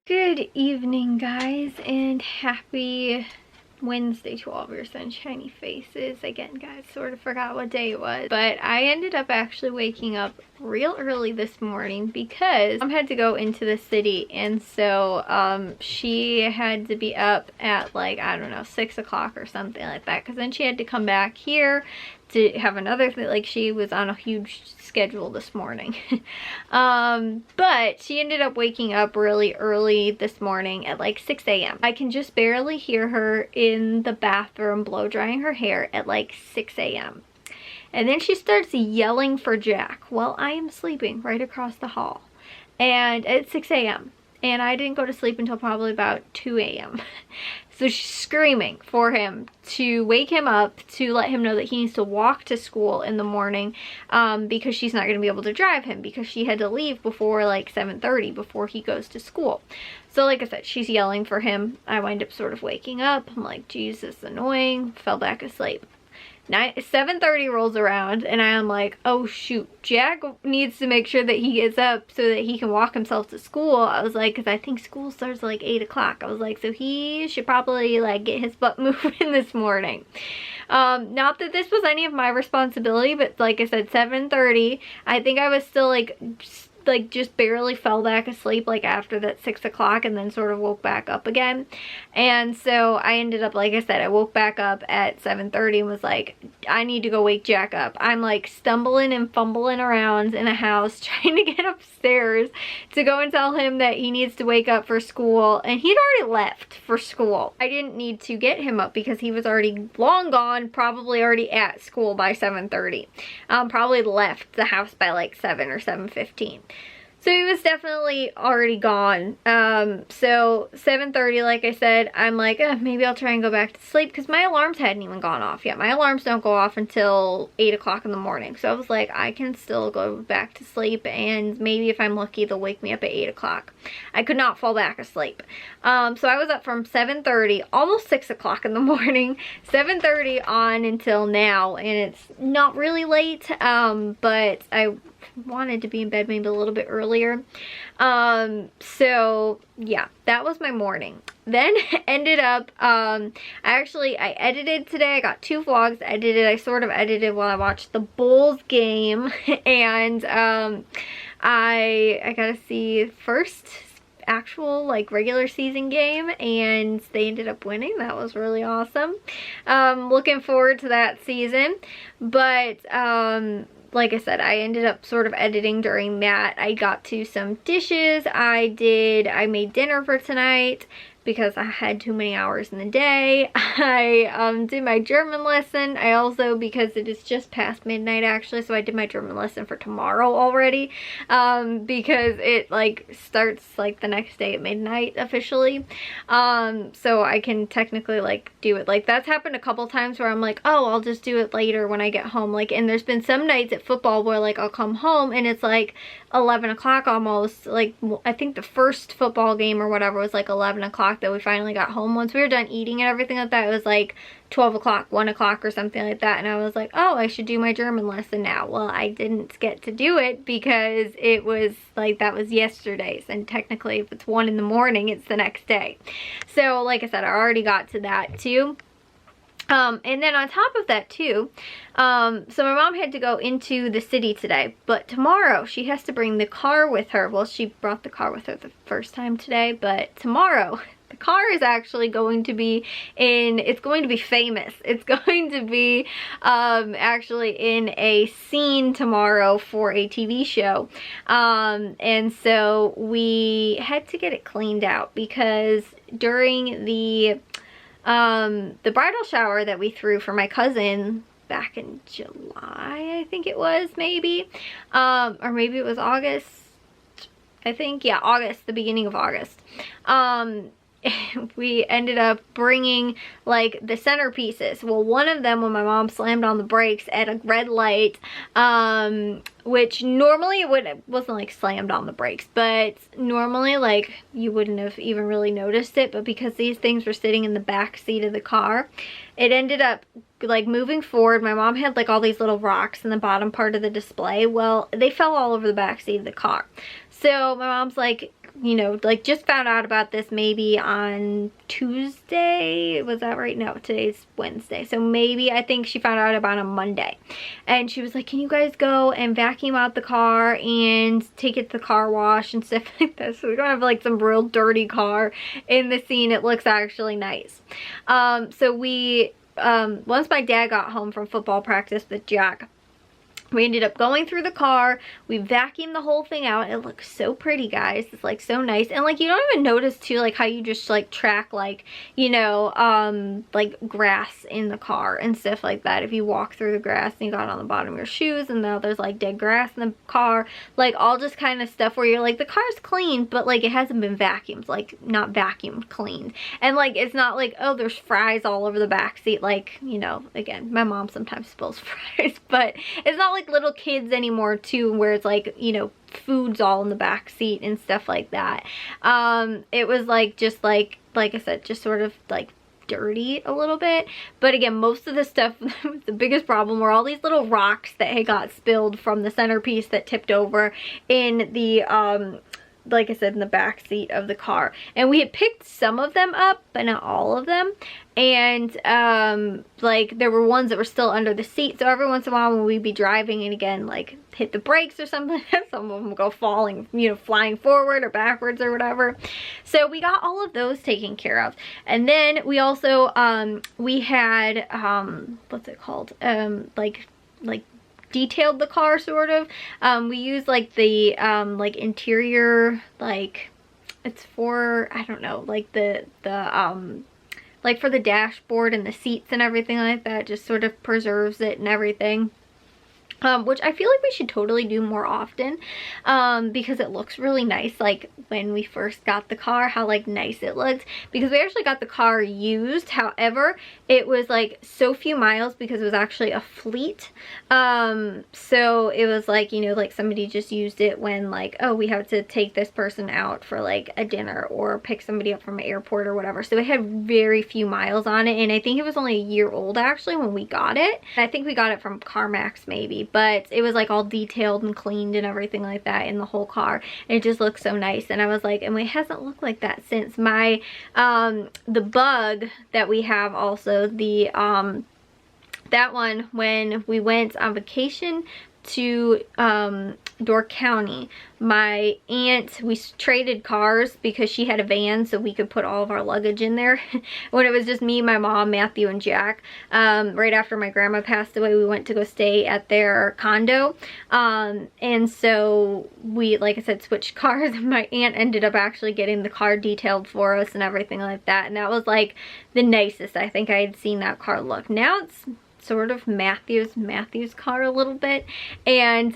Good evening, guys, and happy Wednesday to all of your sunshiny faces. Again, guys, sort of forgot what day it was, but I ended up actually waking up real early this morning because Mom had to go into the city, and so she had to be up at, like, I don't know, 6 o'clock or something like that, because then she had to come back here to have another thing. Like, she was on a huge schedule this morning. But she ended up waking up really early this morning at like 6 a.m. I can just barely hear her in the bathroom blow drying her hair at like 6 a.m. And then she starts yelling for Jack while I am sleeping right across the hall, and at 6 a.m. and I didn't go to sleep until probably about 2 a.m. So she's screaming for him to wake him up, to let him know that he needs to walk to school in the morning, because she's not going to be able to drive him because she had to leave before like 7:30 before he goes to school. So like I said, she's yelling for him. I wind up sort of waking up. I'm like, Jesus, annoying. Fell back asleep. 7:30 rolls around and I'm like, oh shoot, Jack needs to make sure that he gets up so that he can walk himself to school. I was like, because I think school starts at like 8 o'clock. I was like, so he should probably like get his butt moving this morning. Not that this was any of my responsibility, but like I said, 7:30, I think I was still like just barely fell back asleep like after that 6 o'clock, and then sort of woke back up again. And so I ended up, like I said, I woke back up at 7:30 and was like, I need to go wake Jack up. I'm like stumbling and fumbling around in a house trying to get upstairs to go and tell him that he needs to wake up for school, and he'd already left for school. I didn't need to get him up because he was already long gone, probably already at school by 7:30. Probably left the house by like 7 or 7:15. So he was definitely already gone. So 7:30, like I said, I'm like, maybe I'll try and go back to sleep, because my alarms hadn't even gone off yet. My alarms don't go off until 8 o'clock in the morning. So I was like, I can still go back to sleep, and maybe if I'm lucky, they'll wake me up at 8 o'clock. I could not fall back asleep. So I was up from 7:30, almost 6 o'clock in the morning, 7:30 on until now, and it's not really late, but I wanted to be in bed maybe a little bit earlier. So yeah, that was my morning. Then ended up, I edited today. I got 2 vlogs edited. I sort of edited while I watched the Bulls game, and I got to see first actual like regular season game, and they ended up winning. That was really awesome. Looking forward to that season. But like I said, I ended up sort of editing during that. I got to some dishes. I made dinner for tonight because I had too many hours in the day. I did my German lesson. I also, because it is just past midnight actually, so I did my German lesson for tomorrow already, because it like starts like the next day at midnight officially. So I can technically like do it. Like, that's happened a couple times where I'm like, oh, I'll just do it later when I get home. Like, and there's been some nights at football where like I'll come home and it's like 11 o'clock almost. Like, I think the first football game or whatever was like 11 o'clock that we finally got home. Once we were done eating and everything like that, it was like 12 o'clock, 1 o'clock or something like that. And I was like, oh, I should do my German lesson now. Well, I didn't get to do it because it was like, that was yesterday's, and technically if it's 1 in the morning, it's the next day. So like I said, I already got to that too. And then on top of that too, so my mom had to go into the city today, but tomorrow she has to bring the car with her. Well, she brought the car with her the first time today, but tomorrow the car is actually going to be it's going to be famous. It's going to be actually in a scene tomorrow for a TV show. And so we had to get it cleaned out because during the bridal shower that we threw for my cousin back in July, I think it was, maybe, or maybe it was August, I think, yeah, August, the beginning of August. We ended up bringing like the centerpieces. Well, one of them, when my mom slammed on the brakes at a red light, which normally it wasn't like slammed on the brakes, but normally like you wouldn't have even really noticed it, but because these things were sitting in the back seat of the car, it ended up like moving forward. My mom had like all these little rocks in the bottom part of the display. Well, they fell all over the back seat of the car. So my mom's like, you know, like just found out about this maybe on Tuesday. Was that right? No, today's Wednesday. So maybe, I think she found out about on Monday. And she was like, can you guys go and vacuum out the car and take it to the car wash and stuff like that. So we don't have like some real dirty car in the scene. It looks actually nice. So we, once my dad got home from football practice with Jack, we ended up going through the car. We vacuumed the whole thing out. It looks so pretty, guys. It's like so nice. And like you don't even notice too, like how you just like track like, you know, like grass in the car and stuff like that. If you walk through the grass and you got on the bottom of your shoes and now there's like dead grass in the car, like all just kind of stuff where you're like, the car's clean, but like it hasn't been vacuumed, like not vacuumed cleaned. And like it's not like, oh, there's fries all over the back seat. Like, you know, again, my mom sometimes spills fries, but it's not like little kids anymore too, where it's like, you know, food's all in the back seat and stuff like that. It was like just like I said, just sort of like dirty a little bit. But again, most of the stuff, the biggest problem were all these little rocks that had got spilled from the centerpiece that tipped over in the like I said, in the back seat of the car. And we had picked some of them up, but not all of them. And like there were ones that were still under the seat. So every once in a while when we'd be driving and again like hit the brakes or something, some of them would go falling, you know, flying forward or backwards or whatever. So we got all of those taken care of. And then we also we had what's it called, like detailed the car sort of. We used like the like interior, like it's for, I don't know, like the like for the dashboard and the seats and everything like that, just sort of preserves it and everything. Which I feel like we should totally do more often, because it looks really nice. Like when we first got the car, how like nice it looked, because we actually got the car used. However, it was like so few miles because it was actually a fleet. So it was like, you know, like somebody just used it when like, oh, we have to take this person out for like a dinner or pick somebody up from an airport or whatever. So it had very few miles on it, and I think it was only a year old actually when we got it. I think we got it from CarMax maybe, but it was like all detailed and cleaned and everything like that in the whole car, and it just looks so nice. And I was like, and it hasn't looked like that since my the Bug that we have also, the that one, when we went on vacation to Door County, my aunt, we traded cars because she had a van so we could put all of our luggage in there. When it was just me, my mom, Matthew, and Jack, right after my grandma passed away, we went to go stay at their condo, and so we, like I said, switched cars, and my aunt ended up actually getting the car detailed for us and everything like that, and that was like the nicest I think I had seen that car look. Now it's sort of Matthew's car a little bit, and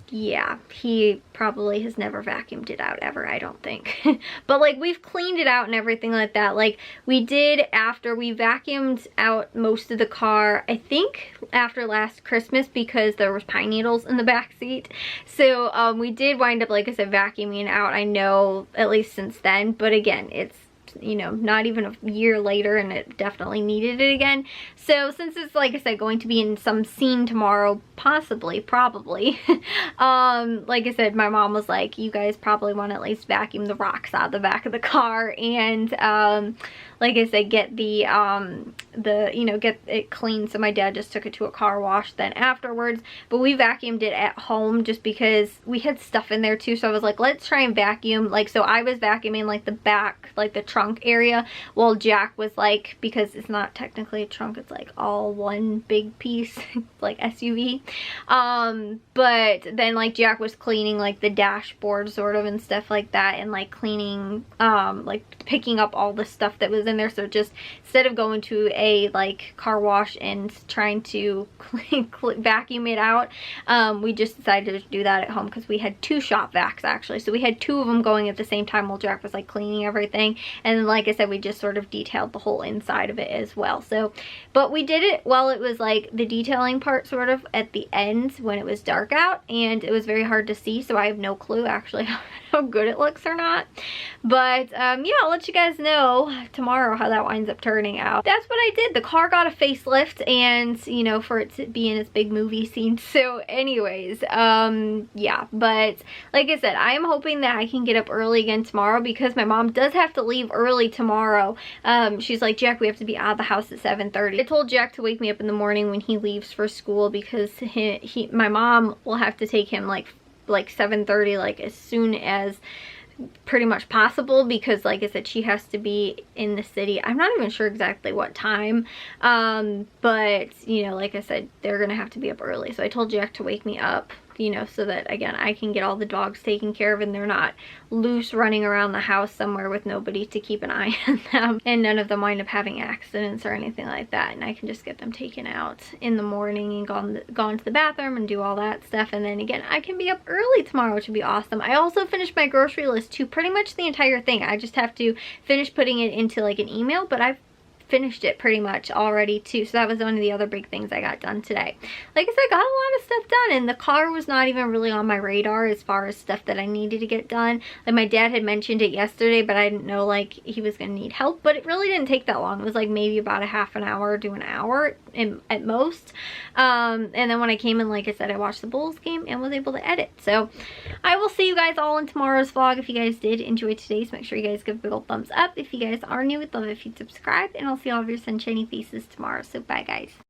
yeah, he probably has never vacuumed it out ever, I don't think. But like we've cleaned it out and everything like that. Like we did after we vacuumed out most of the car, I think after last Christmas, because there was pine needles in the back seat. So we did wind up, like I said, vacuuming out, I know, at least since then. But again, it's, you know, not even a year later, and it definitely needed it again. So since it's, like I said, going to be in some scene tomorrow, possibly, probably, like I said, my mom was like, you guys probably want to at least vacuum the rocks out of the back of the car, and like I said, get the you know, get it clean. So my dad just took it to a car wash then afterwards, but we vacuumed it at home just because we had stuff in there too. So I was like, let's try and vacuum. Like, so I was vacuuming like the back, like the trunk area, while Jack was like, because it's not technically a trunk, it's like all one big piece, like SUV. But then like Jack was cleaning like the dashboard sort of and stuff like that, and like cleaning, like picking up all the stuff that was in there. So just instead of going to a like car wash and trying to vacuum it out, we just decided to do that at home, because we had two shop vacs actually. So we had two of them going at the same time while Jack was like cleaning everything, and And then, like I said, we just sort of detailed the whole inside of it as well. So, but we did it while it was like the detailing part sort of at the end when it was dark out, and it was very hard to see, so I have no clue actually how good it looks or not. But yeah, I'll let you guys know tomorrow how that winds up turning out. That's what I did. The car got a facelift, and you know, for it to be in its big movie scene. So anyways, yeah, but like I said, I am hoping that I can get up early again tomorrow, because my mom does have to leave early tomorrow. She's like, Jack, we have to be out of the house at 7:30. I told Jack to wake me up in the morning when he leaves for school, because my mom will have to take him like 7:30, like as soon as pretty much possible, because like I said, she has to be in the city. I'm not even sure exactly what time, but you know, like I said, they're gonna have to be up early. So I told Jack to wake me up, you know, so that again I can get all the dogs taken care of and they're not loose running around the house somewhere with nobody to keep an eye on them, and none of them wind up having accidents or anything like that, and I can just get them taken out in the morning and gone to the bathroom and do all that stuff. And then again, I can be up early tomorrow, which would be awesome. I also finished my grocery list too, pretty much the entire thing. I just have to finish putting it into like an email, but I've finished it pretty much already too, so that was one of the other big things I got done today. Like I said, I got a lot of stuff done, and the car was not even really on my radar as far as stuff that I needed to get done. Like my dad had mentioned it yesterday, but I didn't know like he was gonna need help, but it really didn't take that long. It was like maybe about a half an hour to an hour at most. And then when I came in, like I said, I watched the Bulls game and was able to edit. So I will see you guys all in tomorrow's vlog. If you guys did enjoy today's, make sure you guys give a big old thumbs up. If you guys are new, I'd love it if you'd subscribe, and I'll see all of your sunshiny faces tomorrow. So bye guys.